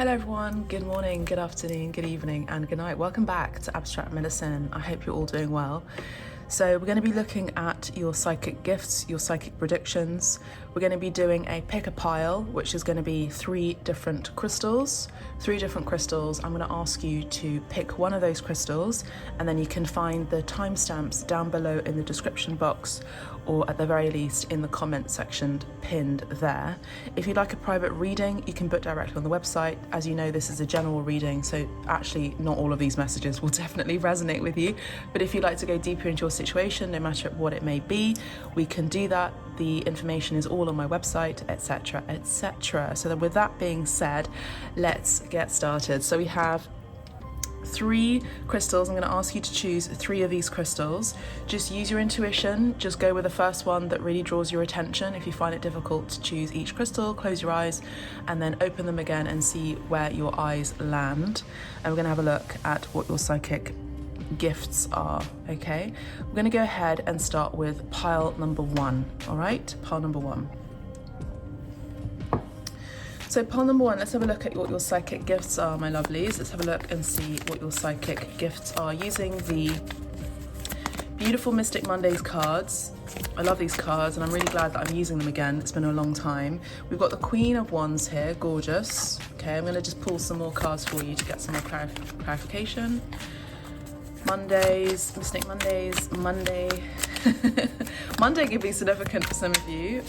Hello everyone, good morning, good afternoon, good evening and good night. Welcome back to Abstract Medicine. I hope you're all doing well. So we're going to be looking at your psychic gifts, your psychic predictions. We're going to be doing a pick a pile, which is going to be three different crystals. I'm going to ask you to pick one of those crystals, and then you can find the timestamps down below in the description box, or at the very least in the comment section pinned there. If you'd like a private reading, you can book directly on the website. As you know, this is a general reading, so actually not all of these messages will definitely resonate with you. But if you'd like to go deeper into your situation, no matter what it may be, we can do that. The information is all on my website, etc., etc. So then with that being said, let's get started. So we have three crystals. I'm going to ask you to choose three of these crystals. Just use your intuition. Just go with the first one that really draws your attention. If you find it difficult to choose each crystal, close your eyes and then open them again and see where your eyes land. And we're going to have a look at what your psychic gifts are. Okay, we're going to go ahead and start with pile number one. All right, pile number one. So pile number one, let's have a look at what your psychic gifts are, my lovelies. Let's have a look and see what your psychic gifts are using the beautiful Mystic Mondays cards. I love these cards and I'm really glad that I'm using them again. It's been a long time. We've got the Queen of Wands here, gorgeous. Okay, I'm going to just pull some more cards for you to get some more clarification. Mondays, Mystic Mondays, Monday. Monday can be significant for some of you.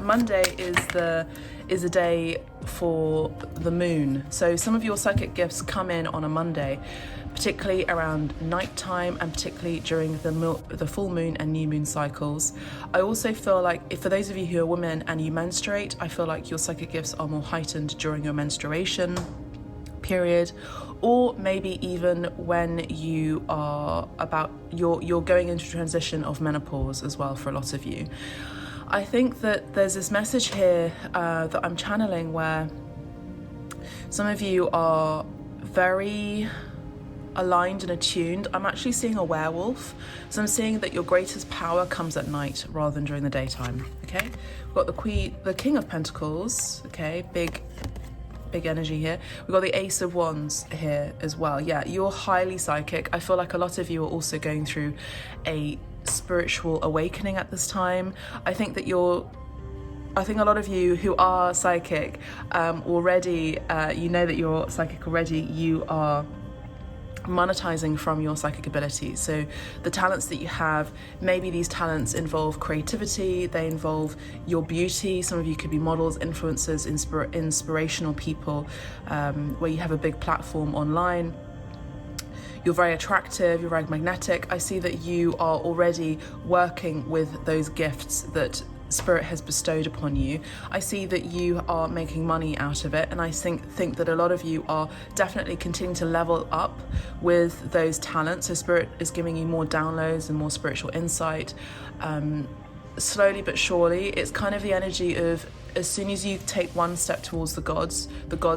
Monday is a day for the moon. So some of your psychic gifts come in on a Monday, particularly around nighttime and particularly during the full moon and new moon cycles. I also feel like for those of you who are women and you menstruate, I feel like your psychic gifts are more heightened during your menstruation period, or maybe even when you are you're going into transition of menopause as well for a lot of you. I think that there's this message here that I'm channeling where some of you are very aligned and attuned. I'm actually seeing a werewolf, so I'm seeing that your greatest power comes at night rather than during the daytime. Okay, we've got the King of Pentacles. Okay, big energy here. We've got the Ace of Wands here as well. Yeah, you're highly psychic. I feel like a lot of you are also going through a spiritual awakening at this time. I think a lot of you who are psychic already, you know that you're psychic already, you are monetizing from your psychic abilities. So the talents that you have, maybe these talents involve creativity, they involve your beauty. Some of you could be models, influencers, inspirational people, where you have a big platform online. You're very attractive, you're very magnetic. I see that you are already working with those gifts that Spirit has bestowed upon you. I see that you are making money out of it, and I think that a lot of you are definitely continuing to level up with those talents. So Spirit is giving you more downloads and more spiritual insight. Slowly but surely, it's kind of the energy of as soon as you take one step towards the gods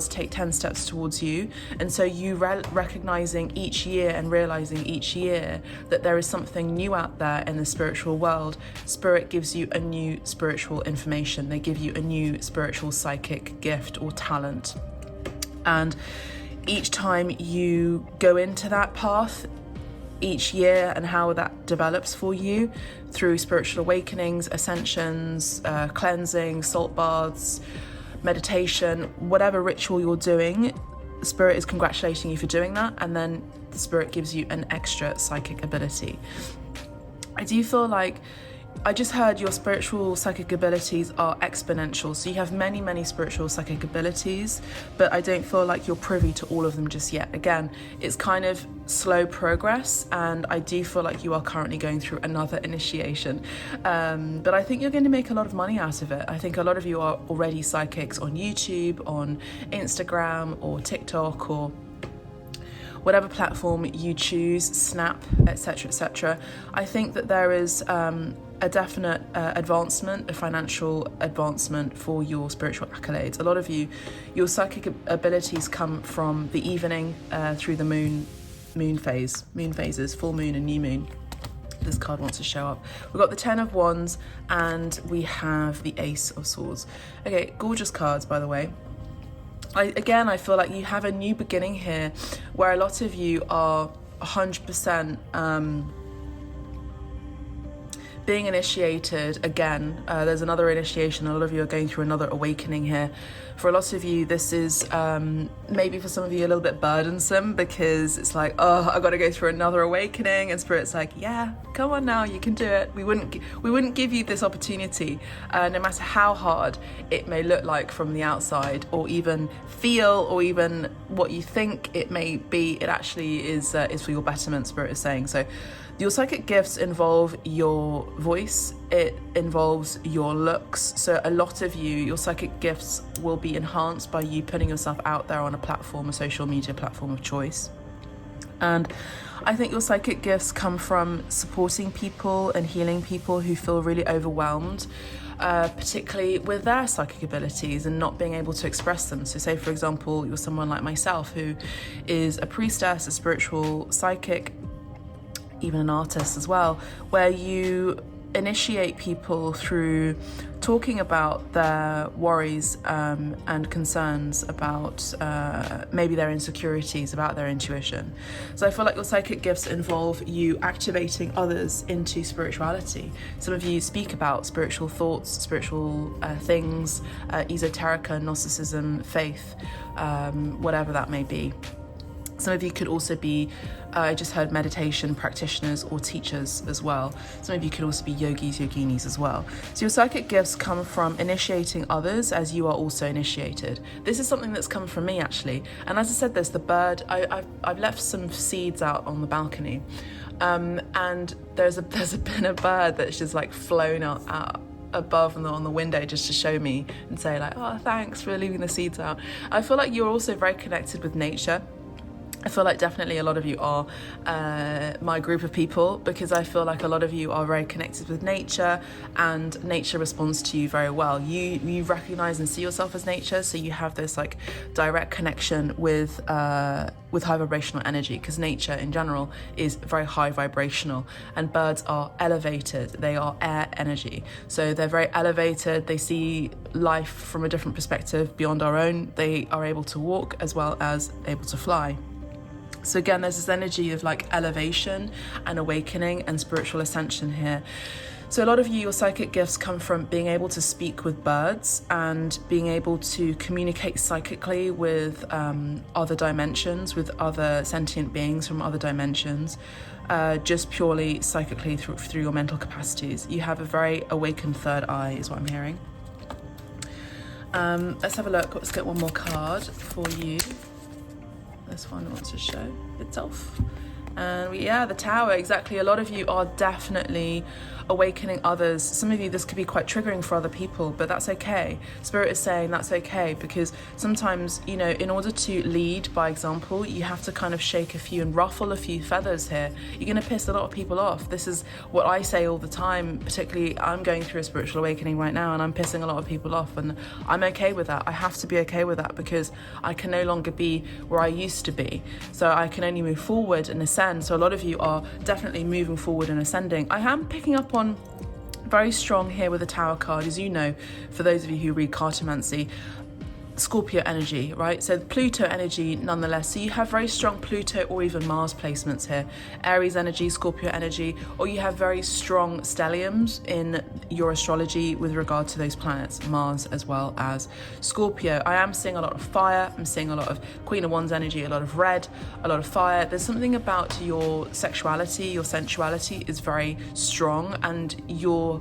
take 10 steps towards you. And so you recognizing each year and realizing each year that there is something new out there in the spiritual world. Spirit gives you a new spiritual information. They give you a new spiritual psychic gift or talent. And each time you go into that path, each year, and how that develops for you through spiritual awakenings, ascensions, cleansing, salt baths, meditation, whatever ritual you're doing, Spirit is congratulating you for doing that, and then the Spirit gives you an extra psychic ability. I do feel like I just heard your spiritual psychic abilities are exponential. So you have many, many spiritual psychic abilities, but I don't feel like you're privy to all of them just yet. Again, it's kind of slow progress, and I do feel like you are currently going through another initiation. But I think you're going to make a lot of money out of it. I think a lot of you are already psychics on YouTube, on Instagram or TikTok or whatever platform you choose, Snap, etc., etc. I think that there is a definite advancement, a financial advancement for your spiritual accolades. A lot of you, your psychic abilities come from the evening through the moon phases, full moon and new moon. This card wants to show up. We've got the 10 of Wands and we have the Ace of Swords. Okay, gorgeous cards, by the way. I feel like you have a new beginning here where a lot of you are 100% being initiated again. There's another initiation. A lot of you are going through another awakening here. For a lot of you, this is maybe for some of you a little bit burdensome, because it's like, oh, I got to go through another awakening, and Spirit's like, yeah, come on now, you can do it. We wouldn't give you this opportunity, no matter how hard it may look like from the outside, or even feel, or even what you think it may be. It actually is for your betterment, Spirit is saying. So your psychic gifts involve your voice, it involves your looks. So a lot of you, your psychic gifts will be enhanced by you putting yourself out there on a platform, a social media platform of choice. And I think your psychic gifts come from supporting people and healing people who feel really overwhelmed, particularly with their psychic abilities and not being able to express them. So say, for example, you're someone like myself who is a priestess, a spiritual psychic, even an artist as well, where you initiate people through talking about their worries and concerns about maybe their insecurities, about their intuition. So I feel like your psychic gifts involve you activating others into spirituality. Some of you speak about spiritual thoughts, spiritual things, esoterica, Gnosticism, faith, whatever that may be. Some of you could also be, I just heard, meditation practitioners or teachers as well. Some of you could also be yogis, yoginis as well. So your psychic gifts come from initiating others as you are also initiated. This is something that's come from me, actually. And as I said this, the bird, I've left some seeds out on the balcony. And there's been a bird that's just like flown out above on the window just to show me and say like, oh, thanks for leaving the seeds out. I feel like you're also very connected with nature. I feel like definitely a lot of you are my group of people, because I feel like a lot of you are very connected with nature, and nature responds to you very well. You recognize and see yourself as nature, so you have this like direct connection with high vibrational energy, because nature in general is very high vibrational, and birds are elevated. They are air energy, so they're very elevated. They see life from a different perspective beyond our own. They are able to walk as well as able to fly. So again, there's this energy of like elevation and awakening and spiritual ascension here. So a lot of you, your psychic gifts come from being able to speak with birds and being able to communicate psychically with other dimensions, with other sentient beings from other dimensions, just purely psychically through your mental capacities. You have a very awakened third eye, is what I'm hearing. Let's have a look. Let's get one more card for you. This one wants to show itself. And the Tower, exactly. A lot of you are definitely awakening others. Some of you, this could be quite triggering for other people, but that's okay. Spirit is saying that's okay, because sometimes, you know, in order to lead by example, you have to kind of shake a few and ruffle a few feathers here. You're going to piss a lot of people off. This is what I say all the time, particularly I'm going through a spiritual awakening right now, and I'm pissing a lot of people off, and I'm okay with that. I have to be okay with that, because I can no longer be where I used to be. So I can only move forward and ascend. So a lot of you are definitely moving forward and ascending. I am picking up on very strong here with the Tower card, as you know, for those of you who read cartomancy, Scorpio energy, right? So Pluto energy nonetheless. So you have very strong Pluto or even Mars placements here. Aries energy, Scorpio energy, or you have very strong stelliums in your astrology with regard to those planets, Mars as well as Scorpio. I am seeing a lot of fire. I'm seeing a lot of Queen of Wands energy, a lot of red, a lot of fire. There's something about your sexuality, your sensuality is very strong, and your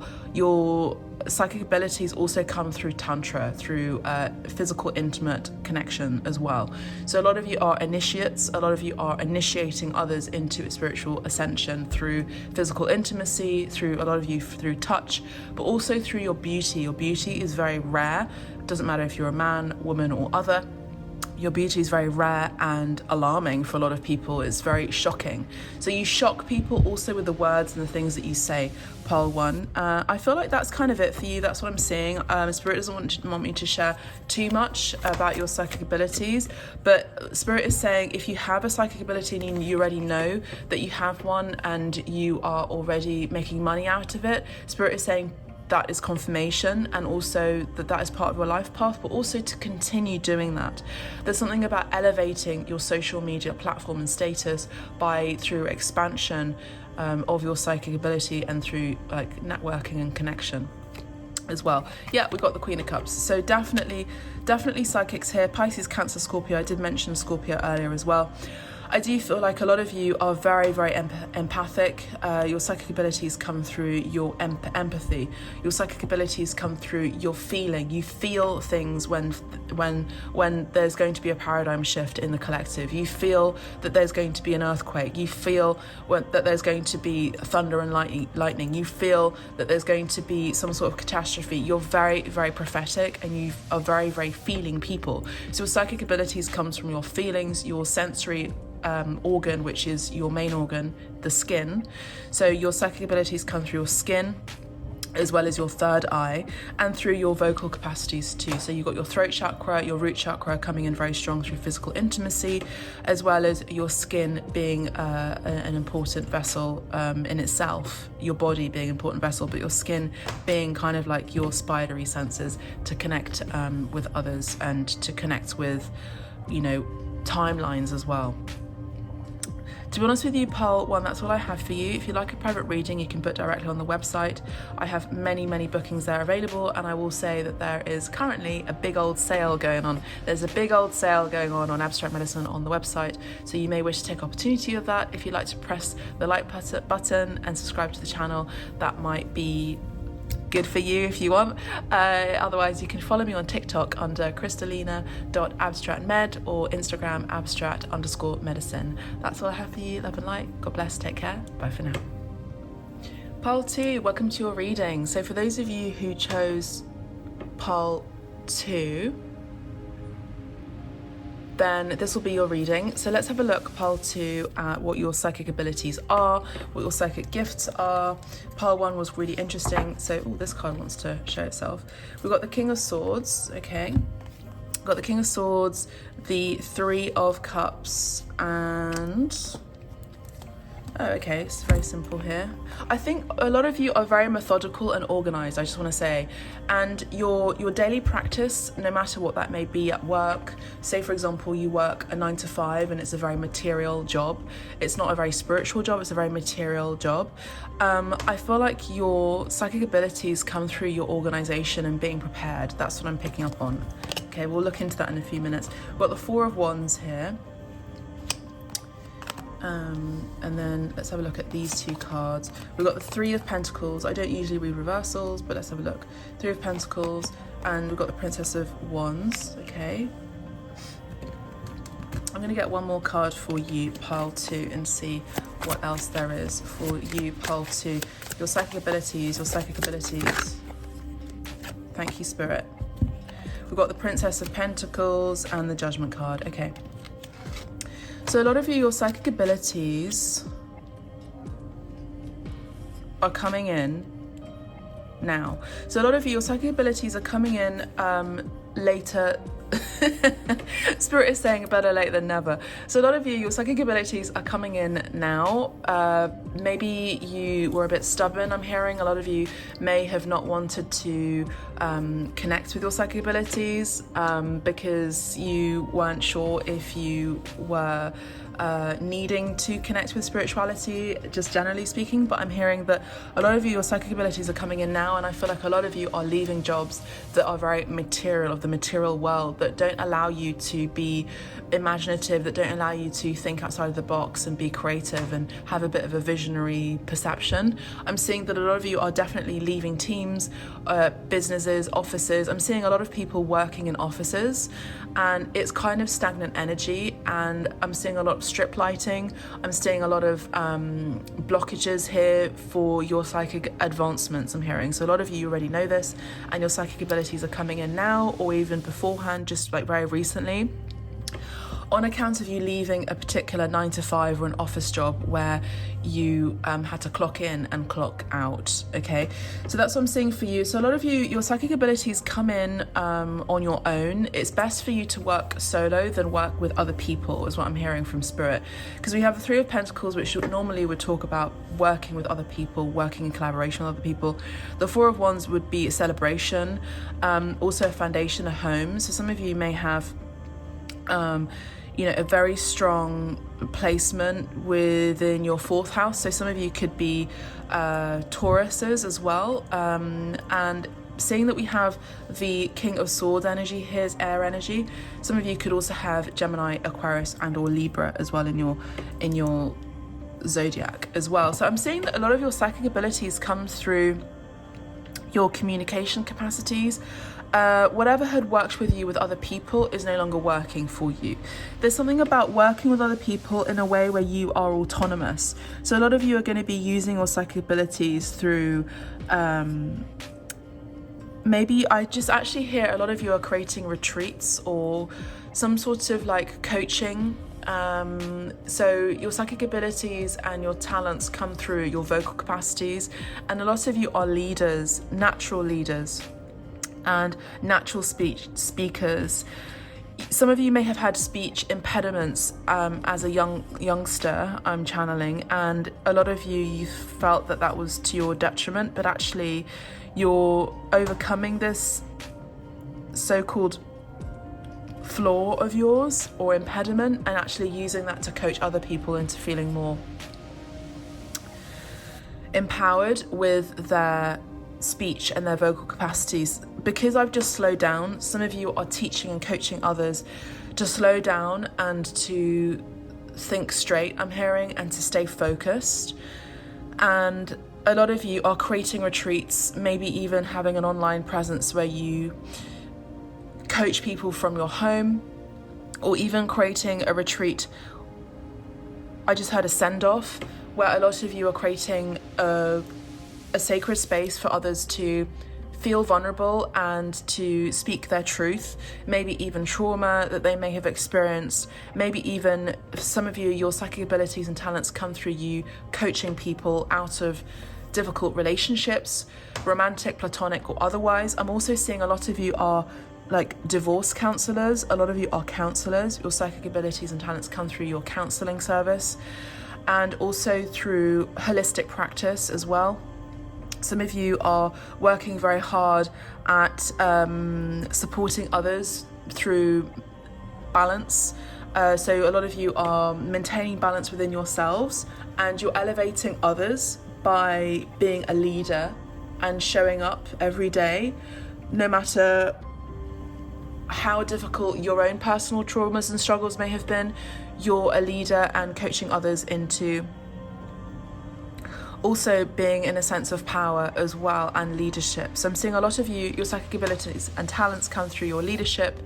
psychic abilities also come through tantra, through physical intimate connection as well. So a lot of you are initiates, a lot of you are initiating others into a spiritual ascension through physical intimacy, through a lot of you through touch, but also through your beauty. Your beauty is very rare. It doesn't matter if you're a man, woman or other. Your beauty is very rare and alarming for a lot of people. It's very shocking. So you shock people also with the words and the things that you say. Pile 1. I feel like that's kind of it for you. That's what I'm seeing. Spirit doesn't want me to share too much about your psychic abilities, but Spirit is saying if you have a psychic ability and you already know that you have one and you are already making money out of it, Spirit is saying that is confirmation, and also that is part of your life path, but also to continue doing that. There's something about elevating your social media platform and status through expansion of your psychic ability, and through like networking and connection as well. Yeah, we've got the Queen of Cups. So definitely psychics here. Pisces, Cancer, Scorpio. I did mention Scorpio earlier as well. I do feel like a lot of you are very, very empathic. Your psychic abilities come through your empathy. Your psychic abilities come through your feeling. You feel things when there's going to be a paradigm shift in the collective. You feel that there's going to be an earthquake. You feel that there's going to be thunder and lightning. You feel that there's going to be some sort of catastrophe. You're very, very prophetic, and you are very, very feeling people. So your psychic abilities comes from your feelings, your sensory organ, which is your main organ, the skin. So your psychic abilities come through your skin, as well as your third eye, and through your vocal capacities too. So you've got your throat chakra, your root chakra coming in very strong through physical intimacy, as well as your skin being an important vessel in itself, your body being an important vessel, but your skin being kind of like your spidery senses to connect with others, and to connect with, timelines as well. To be honest with you, Pole 1, that's all I have for you. If you like a private reading, you can book directly on the website. I have many, many bookings there available, and I will say that there is currently a big old sale going on. There's a big old sale going on abstract medicine on the website, so you may wish to take opportunity of that. If you'd like to press the like button and subscribe to the channel, that might be good for you if you want. Otherwise, you can follow me on TikTok under cristallina.abstractmed or Instagram abstract_medicine. That's all I have for you. Love and light. God bless. Take care. Bye for now. Pole 2, welcome to your reading. So for those of you who chose Pole 2, then this will be your reading. So let's have a look, Pole 2, at what your psychic abilities are, what your psychic gifts are. Pole 1 was really interesting. So, this card wants to show itself. We've got the King of Swords, okay. We've got the King of Swords, the Three of Cups, and... oh, okay, it's very simple here. I think a lot of you are very methodical and organized, I just want to say. And your daily practice, no matter what that may be at work, say for example, you work a 9 to 5 and it's a very material job. It's not a very spiritual job, it's a very material job. I feel like your psychic abilities come through your organization and being prepared. That's what I'm picking up on. Okay, we'll look into that in a few minutes. We've got the Four of Wands here. And then let's have a look at these two cards. We've got the Three of Pentacles. I don't usually read reversals, but let's have a look. Three of Pentacles, and we've got the Princess of Wands, okay. I'm gonna get one more card for you, Pole 2, and see what else there is for you, Pole 2. Your psychic abilities, Thank you, Spirit. We've got the Princess of Pentacles and the Judgment card, okay. So a lot of you, your psychic abilities are coming in now. So a lot of you, your psychic abilities are coming in later. Spirit is saying better late than never. So a lot of you, your psychic abilities are coming in now. Maybe you were a bit stubborn, I'm hearing. A lot of you may have not wanted to connect with your psychic abilities because you weren't sure if you were needing to connect with spirituality, just generally speaking. But I'm hearing that a lot of you, your psychic abilities are coming in now, and I feel like a lot of you are leaving jobs that are very material, of the material world, that don't allow you to be imaginative, that don't allow you to think outside of the box and be creative and have a bit of a visionary perception. I'm seeing that a lot of you are definitely leaving teams, businesses, offices. I'm seeing a lot of people working in offices, and it's kind of stagnant energy, and I'm seeing a lot of strip lighting. I'm seeing a lot of blockages here for your psychic advancements, I'm hearing. So a lot of you already know this, and your psychic abilities are coming in now, or even beforehand, just like very recently. on account of you leaving a particular 9 to 5 or an office job where you had to clock in and clock out, okay? So that's what I'm seeing for you. So a lot of you, your psychic abilities come in on your own. It's best for you to work solo than work with other people, is what I'm hearing from Spirit. Because we have the Three of Pentacles, which normally would talk about working with other people, working in collaboration with other people. The Four of Wands would be a celebration, also a foundation, a home. So some of you may have a very strong placement within your 4th house. So some of you could be Tauruses as well. And seeing that we have the King of Swords energy, here's air energy. Some of you could also have Gemini, Aquarius, and or Libra as well in your zodiac as well. So I'm seeing that a lot of your psychic abilities come through your communication capacities. Whatever had worked with you with other people is no longer working for you. There's something about working with other people in a way where you are autonomous. So a lot of you are going to be using your psychic abilities through maybe I just actually hear a lot of you are creating retreats or some sort of like coaching. So your psychic abilities and your talents come through your vocal capacities, and a lot of you are leaders, natural leaders and natural speakers. Some of you may have had speech impediments as a youngster, I'm channeling, and a lot of you felt that was to your detriment, but actually you're overcoming this so-called flaw of yours or impediment and actually using that to coach other people into feeling more empowered with their speech and their vocal capacities. Because I've just slowed down, some of you are teaching and coaching others to slow down and to think straight, I'm hearing, and to stay focused. And a lot of you are creating retreats, maybe even having an online presence where you coach people from your home, or even creating a retreat. I just heard a send-off where a lot of you are creating a sacred space for others to feel vulnerable and to speak their truth, maybe even trauma that they may have experienced, maybe even some of you, your psychic abilities and talents come through you coaching people out of difficult relationships, romantic, platonic or otherwise. I'm also seeing a lot of you are like divorce counselors, a lot of you are counselors. Your psychic abilities and talents come through your counseling service and also through holistic practice as well. Some of you are working very hard at supporting others through balance. So a lot of you are maintaining balance within yourselves, and you're elevating others by being a leader and showing up every day, no matter how difficult your own personal traumas and struggles may have been. You're a leader and coaching others into also being in a sense of power as well and leadership. So I'm seeing a lot of you, your psychic abilities and talents come through your leadership,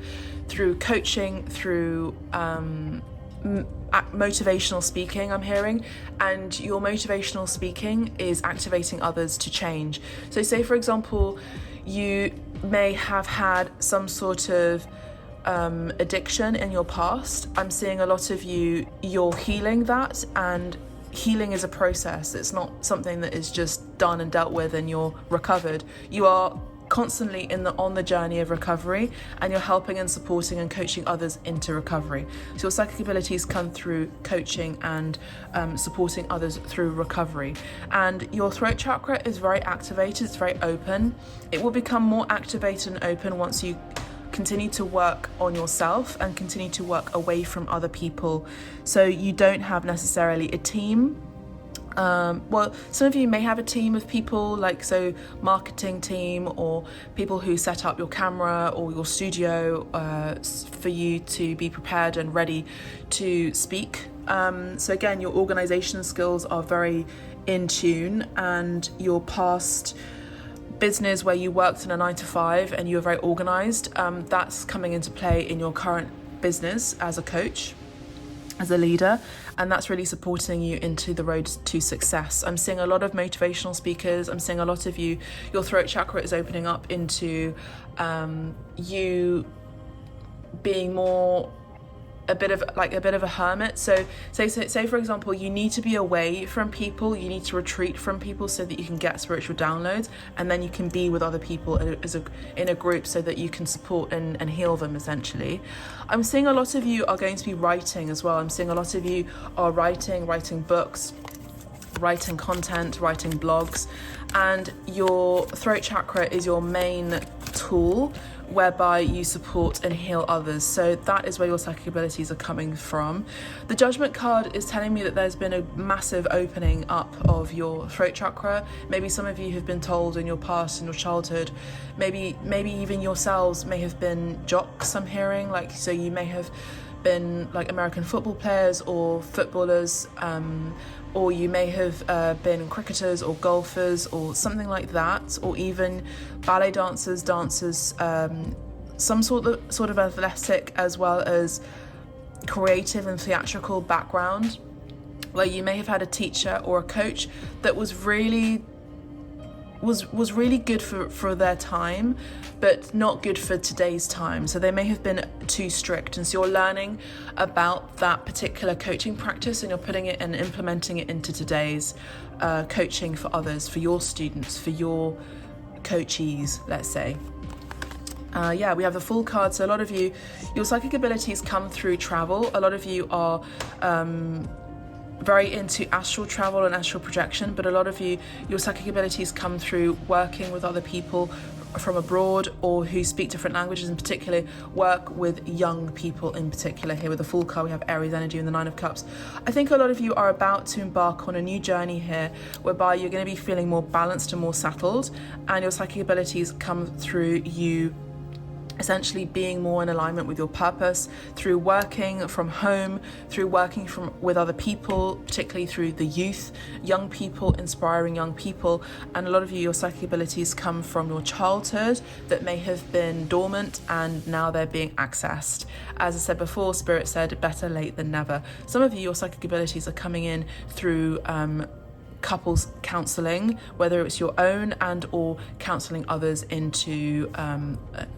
through coaching, through motivational speaking, I'm hearing, and your motivational speaking is activating others to change. So say for example, you may have had some sort of addiction in your past. I'm seeing a lot of you, you're healing that, and healing is a process. It's not something that is just done and dealt with and you're recovered. You are constantly on the journey of recovery, and you're helping and supporting and coaching others into recovery. So your psychic abilities come through coaching and supporting others through recovery. And your throat chakra is very activated, it's very open. It will become more activated and open once you continue to work on yourself and continue to work away from other people. So you don't have necessarily a team. Well, some of you may have a team of people, like so marketing team or people who set up your camera or your studio for you to be prepared and ready to speak. So again, your organization skills are very in tune, and your past business where you worked in a 9 to 5 and you were very organized, that's coming into play in your current business as a coach, as a leader, and that's really supporting you into the road to success. I'm seeing a lot of motivational speakers. I'm seeing a lot of you, your throat chakra is opening up into you being more a bit of a hermit. So say for example, you need to be away from people, you need to retreat from people so that you can get spiritual downloads, and then you can be with other people in a group so that you can support and heal them, essentially. I'm seeing a lot of you are going to be writing as well. I'm seeing a lot of you are writing books, writing content, writing blogs, and your throat chakra is your main tool whereby you support and heal others. So that is where your psychic abilities are coming from. The Judgment card is telling me that there's been a massive opening up of your throat chakra. Maybe some of you have been told in your past, in your childhood, maybe even yourselves may have been jocks, I'm hearing, like, so you may have been like American football players or footballers, or you may have been cricketers or golfers or something like that, or even ballet dancers, some sort of athletic as well as creative and theatrical background, where you may have had a teacher or a coach that was really good for their time, but not good for today's time. So they may have been too strict, and so you're learning about that particular coaching practice and you're putting it and implementing it into today's coaching for others, for your students, for your coachees, let's say. We have the Fool card. So a lot of you, your psychic abilities come through travel. A lot of you are very into astral travel and astral projection, but a lot of you, your psychic abilities come through working with other people from abroad or who speak different languages, in particular work with young people in particular. Here with the Fool card, we have Aries energy and the Nine of Cups. I think a lot of you are about to embark on a new journey here whereby you're going to be feeling more balanced and more settled, and your psychic abilities come through you essentially being more in alignment with your purpose through working from home, through working with other people, particularly through the youth, young people, inspiring young people. And a lot of you, your psychic abilities come from your childhood that may have been dormant and now they're being accessed. As I said before, Spirit said better late than never. Some of you, your psychic abilities are coming in through couples counselling, whether it's your own and or counselling others into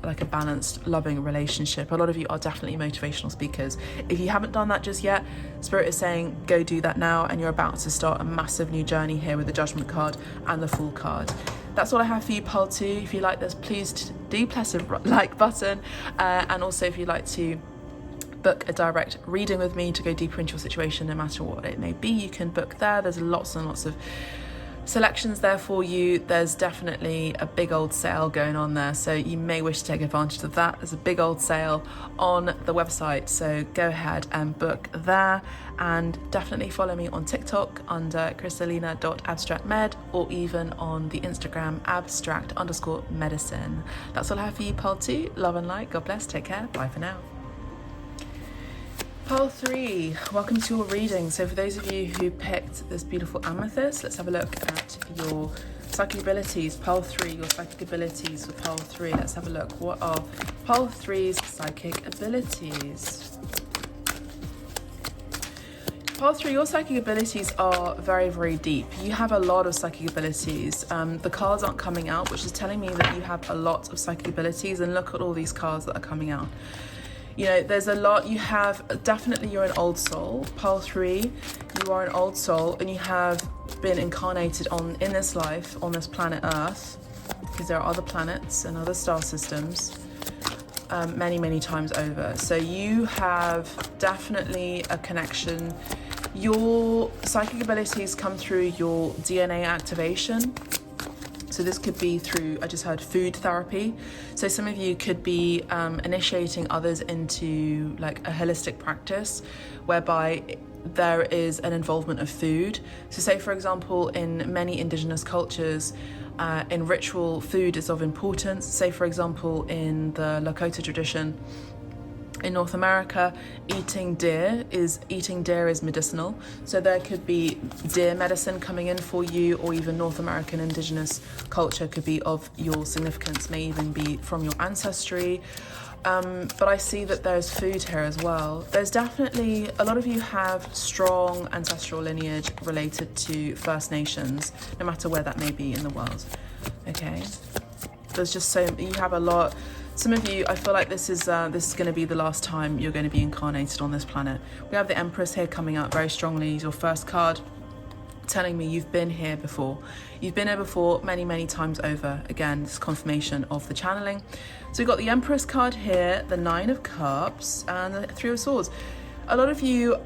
like a balanced, loving relationship. A lot of you are definitely motivational speakers. If you haven't done that just yet, Spirit is saying go do that now, and you're about to start a massive new journey here with the Judgment card and the Fool card. That's all I have for you, Pile 2. If you like this, please do press the like button, and also if you'd like to book a direct reading with me to go deeper into your situation, no matter what it may be, you can book there. There's lots and lots of selections there for you. There's definitely a big old sale going on there, so you may wish to take advantage of that. There's a big old sale on the website, so go ahead and book there, and definitely follow me on TikTok under cristallina.abstractmed, or even on the Instagram abstract_medicine. That's all I have for you, Pile 2. Love and light. God bless. Take care. Bye for now. Pile 3, welcome to your reading. So for those of you who picked this beautiful amethyst, let's have a look at your psychic abilities. Pile 3, your psychic abilities for Pile 3. Let's have a look. What are Pile 3's psychic abilities? Pile 3, your psychic abilities are very, very deep. You have a lot of psychic abilities. The cards aren't coming out, which is telling me that you have a lot of psychic abilities, and look at all these cards that are coming out. You know, there's a lot. You have, definitely you're an old soul. Pile 3, you are an old soul, and you have been incarnated in this life, on this planet Earth, because there are other planets and other star systems, many times over. So you have definitely a connection. Your psychic abilities come through your DNA activation. So this could be through, I just heard, food therapy. So some of you could be initiating others into like a holistic practice whereby there is an involvement of food. So say, for example, in many indigenous cultures, in ritual, food is of importance. Say, for example, in the Lakota tradition, in North America, eating deer is medicinal. So there could be deer medicine coming in for you, or even North American indigenous culture could be of your significance, may even be from your ancestry. But I see that there's food here as well. There's definitely, a lot of you have strong ancestral lineage related to First Nations, no matter where that may be in the world. Okay, there's just you have a lot. Some of you, I feel like this is going to be the last time you're going to be incarnated on this planet. We have the Empress here coming up very strongly. Your first card telling me you've been here before. You've been here before many, many times over. Again, this confirmation of the channeling. So we've got the Empress card here, the Nine of Cups, and the Three of Swords. A lot of you,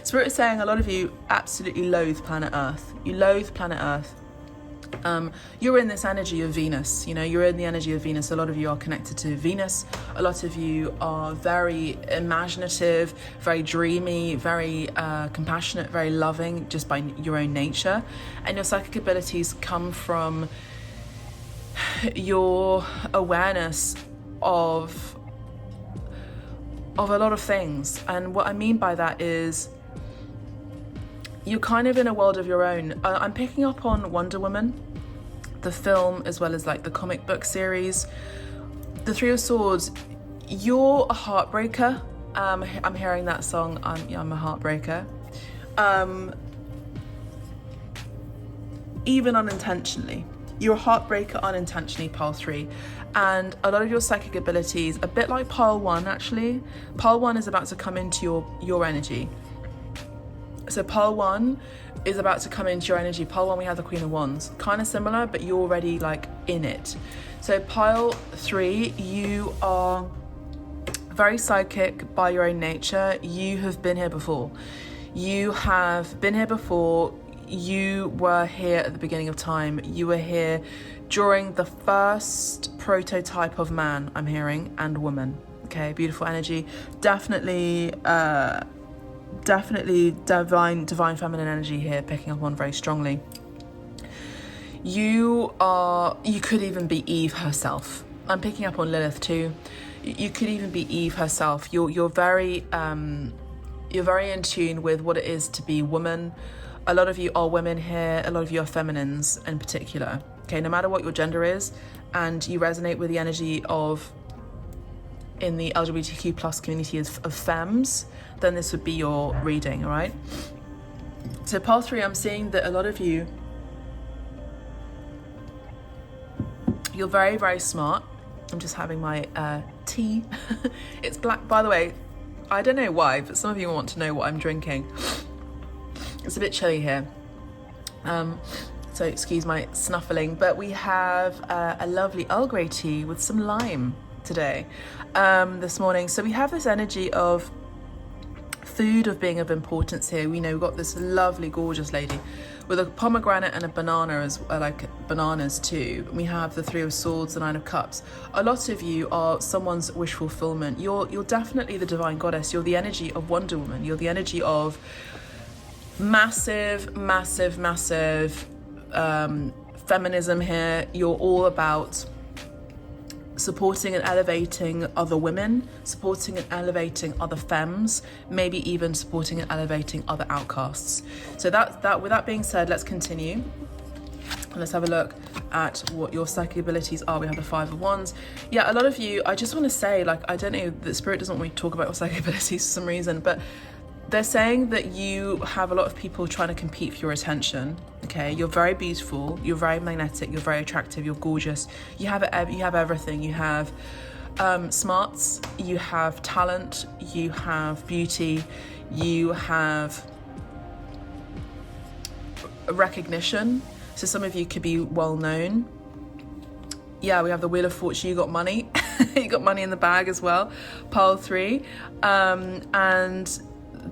Spirit is saying a lot of you absolutely loathe planet Earth. You loathe planet Earth. You're in this energy of Venus, you know, you're in the energy of Venus. A lot of you are connected to Venus. A lot of you are very imaginative, very dreamy, very compassionate, very loving, just by your own nature. And your psychic abilities come from your awareness of a lot of things. And what I mean by that is you're kind of in a world of your own. I'm picking up on Wonder Woman, the film, as well as like the comic book series. The Three of Swords, you're a heartbreaker. I'm hearing that song, I'm a heartbreaker. Even unintentionally. You're a heartbreaker unintentionally, pile 3. And a lot of your psychic abilities, a bit like pile 1 actually. Pile 1 is about to come into your energy. So pile 1 is about to come into your energy. Pile 1, we have the Queen of Wands. Kind of similar, but you're already like in it. So pile 3, you are very psychic by your own nature. You have been here before. You have been here before. You were here at the beginning of time. You were here during the first prototype of man, I'm hearing, and woman. Okay, beautiful energy. Definitely divine feminine energy here, picking up on very strongly. You could even be Eve herself. I'm picking up on Lilith too. You could even be Eve herself. You're very in tune with what it is to be woman. A lot of you are women here. A lot of you are feminines in particular. Okay, no matter what your gender is, and you resonate with the energy of, in the LGBTQ plus community, of femmes, then this would be your reading, all right? So pile 3, I'm seeing that a lot of you, you're very, very smart. I'm just having my tea. It's black, by the way. I don't know why, but some of you want to know what I'm drinking. It's a bit chilly here. So excuse my snuffling, but we have a lovely Earl Grey tea with some lime today, this morning. So we have this energy of food, of being of importance here. We know we've got this lovely, gorgeous lady with a pomegranate and a banana, as like bananas too. We have the Three of Swords, the Nine of Cups. A lot of you are someone's wish fulfillment. You're definitely the divine goddess. You're the energy of Wonder Woman. You're the energy of massive feminism here. You're all about supporting and elevating other women, supporting and elevating other femmes, maybe even supporting and elevating other outcasts. So that with that being said, let's continue. Let's have a look at what your psychic abilities are. We have the Five of Wands. Yeah, a lot of you, I just want to say, like, I don't know, the Spirit doesn't want me to talk about your psychic abilities for some reason, but they're saying that you have a lot of people trying to compete for your attention. Okay, you're very beautiful, you're very magnetic, you're very attractive, you're gorgeous. You have everything. You have smarts, you have talent, you have beauty, you have recognition. So some of you could be well known. Yeah, we have the Wheel of Fortune. You got money. You got money in the bag as well. Pile 3, and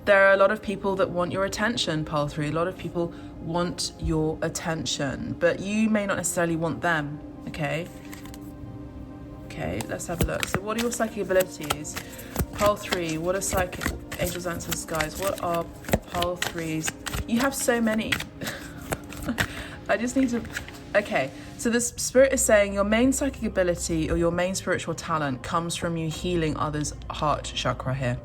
there are a lot of people that want your attention, pile 3. A lot of people want your attention, but you may not necessarily want them, okay? Okay, let's have a look. So what are your psychic abilities? Pile 3, what are psychic angels, answers, guys? What are pile 3s? You have so many. I just need to, okay. So the Spirit is saying your main psychic ability or your main spiritual talent comes from you healing others' heart chakra here.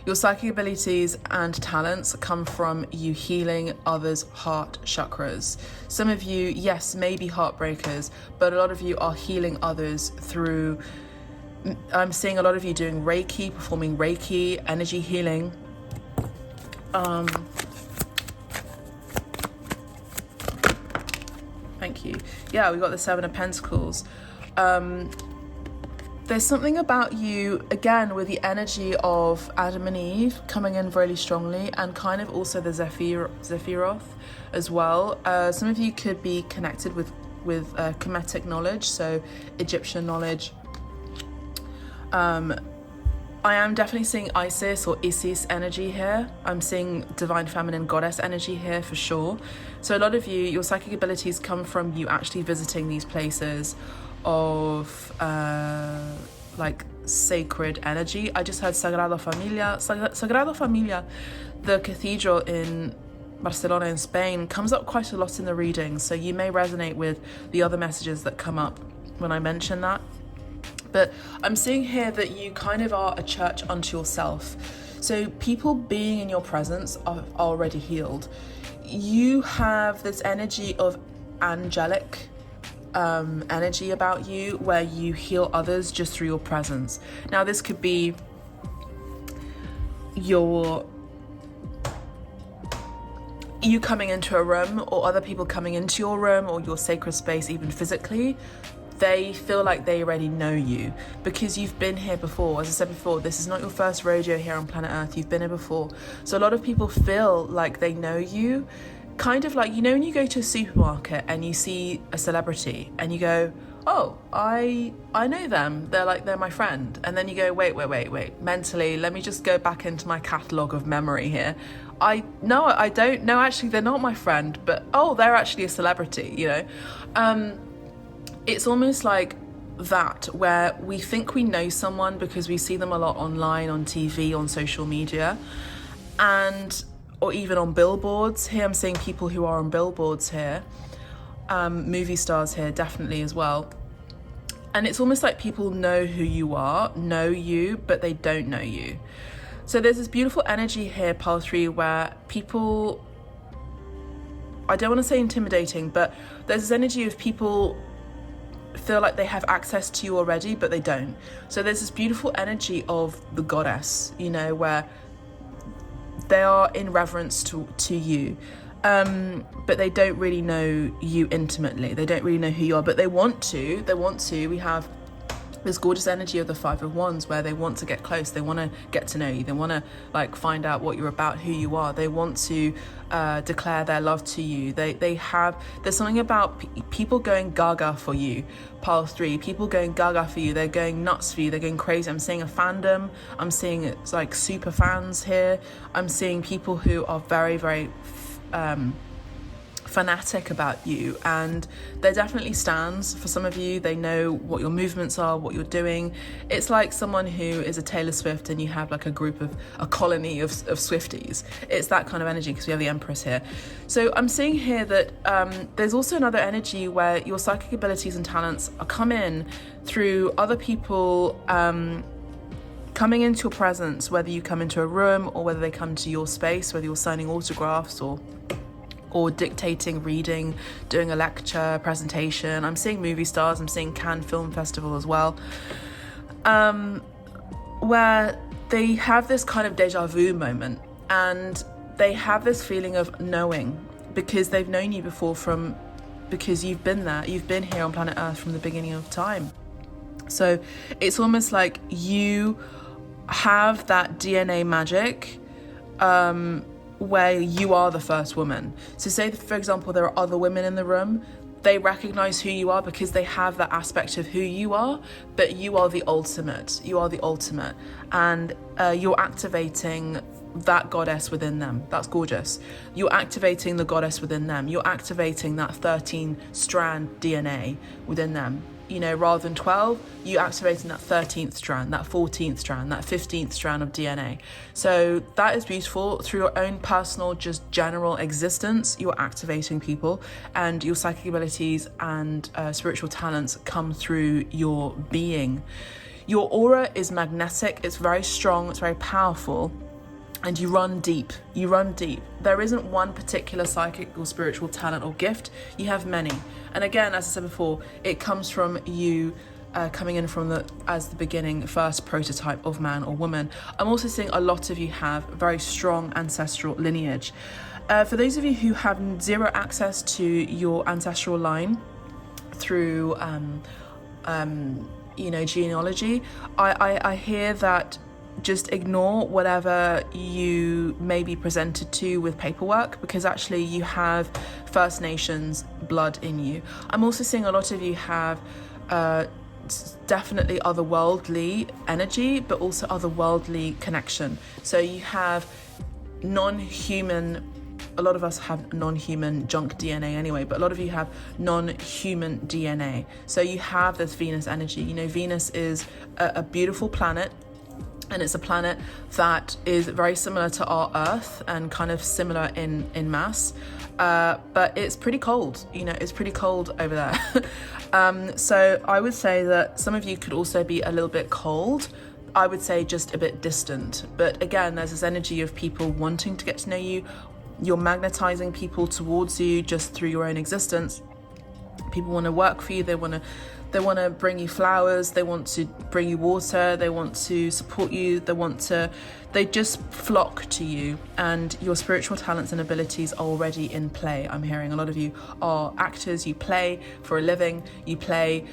Your psychic abilities and talents come from you healing others' heart chakras. Some of you, yes, may be heartbreakers, but a lot of you are healing others through, I'm seeing a lot of you doing Reiki, performing Reiki, energy healing. thank you. Yeah, we got the Seven of Pentacles. There's something about you, again, with the energy of Adam and Eve coming in really strongly, and kind of also the Zephyroth as well. Some of you could be connected with Kemetic knowledge, so Egyptian knowledge. I am definitely seeing Isis or Isis energy here. I'm seeing divine feminine goddess energy here for sure. So a lot of you, your psychic abilities come from you actually visiting these places of like sacred energy. I just heard Sagrada Familia, the cathedral in Barcelona in Spain, comes up quite a lot in the reading, so you may resonate with the other messages that come up when I mention that. But I'm seeing here that you kind of are a church unto yourself. So people being in your presence are already healed. You have this energy of angelic energy about you, where you heal others just through your presence. Now this could be you coming into a room, or other people coming into your room or your sacred space, even physically. They feel like they already know you because you've been here before. As I said before, this is not your first rodeo here on planet Earth. You've been here before. So a lot of people feel like they know you, kind of like, you know, when you go to a supermarket and you see a celebrity and you go, oh, I know them. They're my friend. And then you go, wait. Mentally, let me just go back into my catalogue of memory here. I don't know. Actually, they're not my friend, but oh, they're actually a celebrity, you know? It's almost like that, where we think we know someone because we see them a lot online, on TV, on social media, or even on billboards. Here I'm seeing people who are on billboards here, movie stars here definitely as well. And it's almost like people know who you are, know you, but they don't know you. So there's this beautiful energy here, pile 3, where people, I don't want to say intimidating, but there's this energy of people feel like they have access to you already, but they don't. So there's this beautiful energy of the goddess, you know, where they are in reverence to you, but they don't really know you intimately. They don't really know who you are, but they want to. We have this gorgeous energy of the Five of Wands, where they want to get close, they want to get to know you, they want to like find out what you're about, who you are. They want to declare their love to you. There's something about people going gaga for you, pile 3, people going gaga for you. They're going nuts for you, they're going crazy. I'm seeing a fandom, I'm seeing it's like super fans here. I'm seeing people who are very, very fanatic about you, and there definitely stands for some of you. They know what your movements are, what you're doing. It's like someone who is a Taylor Swift and you have like a colony of Swifties. It's that kind of energy, because we have the Empress here. So I'm seeing here that there's also another energy where your psychic abilities and talents are come in through other people coming into your presence, whether you come into a room or whether they come to your space, whether you're signing autographs or dictating, reading, doing a lecture, presentation. I'm seeing movie stars, I'm seeing Cannes Film Festival as well, where they have this kind of deja vu moment, and they have this feeling of knowing, because they've known you before because you've been there, you've been here on planet Earth from the beginning of time. So it's almost like you have that DNA magic, where you are the first woman. So say, for example, there are other women in the room, they recognize who you are because they have that aspect of who you are, but you are the ultimate. And you're activating that goddess within them. That's gorgeous. You're activating the goddess within them. You're activating that 13-strand DNA within them. You know, rather than 12, you activating that 13th strand, that 14th strand, that 15th strand of DNA. So that is beautiful. Through your own personal, just general existence, you're activating people, and your psychic abilities and spiritual talents come through your being. Your aura is magnetic. It's very strong. It's very powerful. And you run deep. There isn't one particular psychic or spiritual talent or gift. You have many. And again, as I said before, it comes from you coming in from as the beginning, first prototype of man or woman. I'm also seeing a lot of you have very strong ancestral lineage. For those of you who have zero access to your ancestral line through genealogy, I hear that just ignore whatever you may be presented to with paperwork, because actually you have First Nations blood in you. I'm also seeing a lot of you have definitely otherworldly energy, but also otherworldly connection. So you have non-human, a lot of us have non-human junk DNA anyway, but a lot of you have non-human DNA. So you have this Venus energy. Venus is a beautiful planet, and it's a planet that is very similar to our Earth and kind of similar in mass, but it's pretty cold. It's pretty cold over there. So I would say that some of you could also be a little bit cold. I would say just a bit distant. But again, there's this energy of people wanting to get to know you. You're magnetizing people towards you just through your own existence. People want to work for you. They want to bring you flowers. They want to bring you water. They want to support you. They just flock to you, and your spiritual talents and abilities are already in play. I'm hearing a lot of you are actors. You play for a living. You play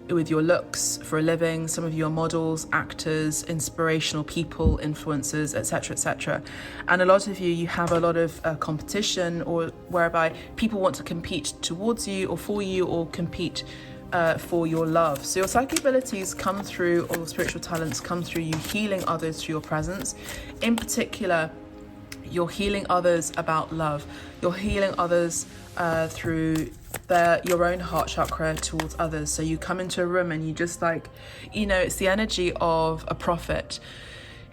with your looks for a living. Some of you are models, actors, inspirational people, influencers, etc., etc. And a lot of you have a lot of competition, or whereby people want to compete towards you or for you, or compete for your love. So your psychic abilities come through, or spiritual talents come through you healing others through your presence. In particular, you're healing others about love. You're healing others through your own heart chakra towards others. So you come into a room and you just it's the energy of a prophet.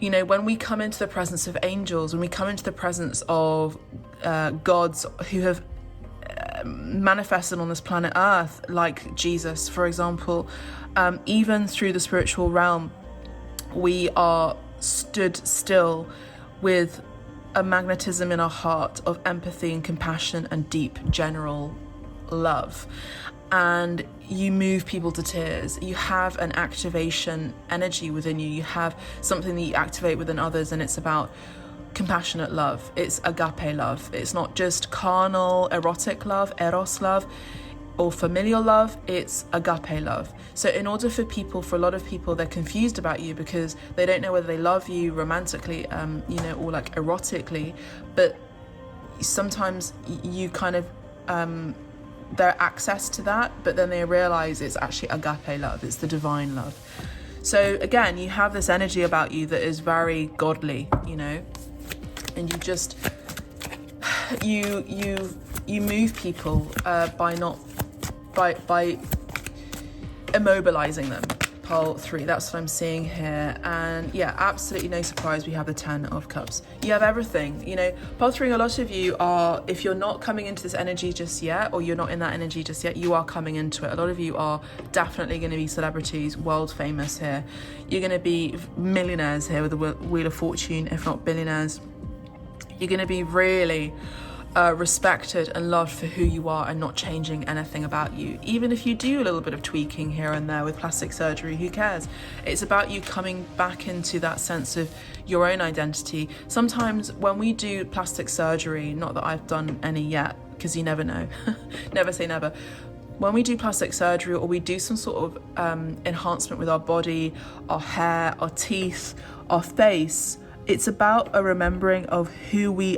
When we come into the presence of angels, when we come into the presence of gods who have manifested on this planet Earth, like Jesus, for example, even through the spiritual realm, we are stood still with a magnetism in our heart of empathy and compassion and deep general love, and you move people to tears. You have an activation energy within you. You have something that you activate within others, and it's about compassionate love. It's agape love. It's not just carnal, erotic love, eros love, or familial love. It's agape love. So in order for a lot of people, they're confused about you because they don't know whether they love you romantically, or like erotically, but sometimes you kind of their access to that, but then they realize it's actually agape love. It's the divine love. So again, you have this energy about you that is very godly, and you just you move people by immobilizing them. Pole 3, that's what I'm seeing here. And yeah, absolutely no surprise, we have the 10 of Cups. You have everything. Pole 3, a lot of you are, if you're not coming into this energy just yet, or you're not in that energy just yet, you are coming into it. A lot of you are definitely going to be celebrities, world famous here. You're going to be millionaires here with the Wheel of Fortune, if not billionaires. You're going to be really respected and loved for who you are, and not changing anything about you. Even if you do a little bit of tweaking here and there with plastic surgery, who cares? It's about you coming back into that sense of your own identity. Sometimes when we do plastic surgery, not that I've done any yet, because you never know, never say never. When we do plastic surgery, or we do some sort of enhancement with our body, our hair, our teeth, our face, it's about a remembering of who we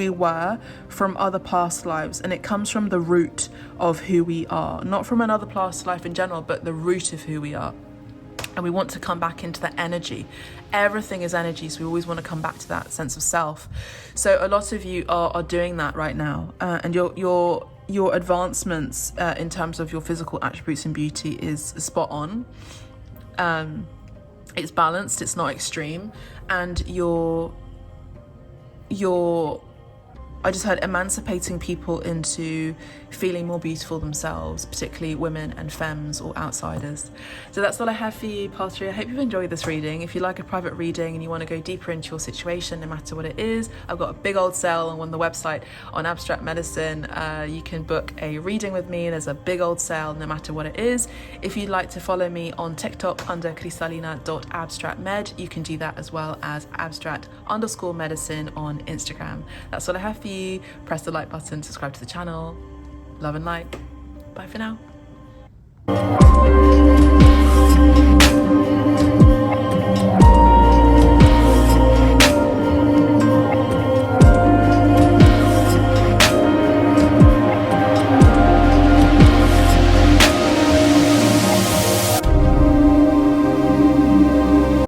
were from other past lives, and it comes from the root of who we are, not from another past life in general, but the root of who we are. And we want to come back into that energy. Everything is energy, so we always want to come back to that sense of self. So a lot of you are doing that right now, and your advancements in terms of your physical attributes and beauty is spot on. It's balanced, it's not extreme, and your I just heard emancipating people into feeling more beautiful themselves, particularly women and femmes or outsiders. So that's all I have for you, Part 3. I hope you've enjoyed this reading. If you like a private reading and you want to go deeper into your situation, no matter what it is, I've got a big old sale on the website on abstract medicine. You can book a reading with me. There's a big old sale no matter what it is. If you'd like to follow me on TikTok under cristallina.abstractmed, you can do that, as well as abstract_medicine on Instagram. That's all I have for you. Press the like button, subscribe to the channel. Love and light. Bye for now.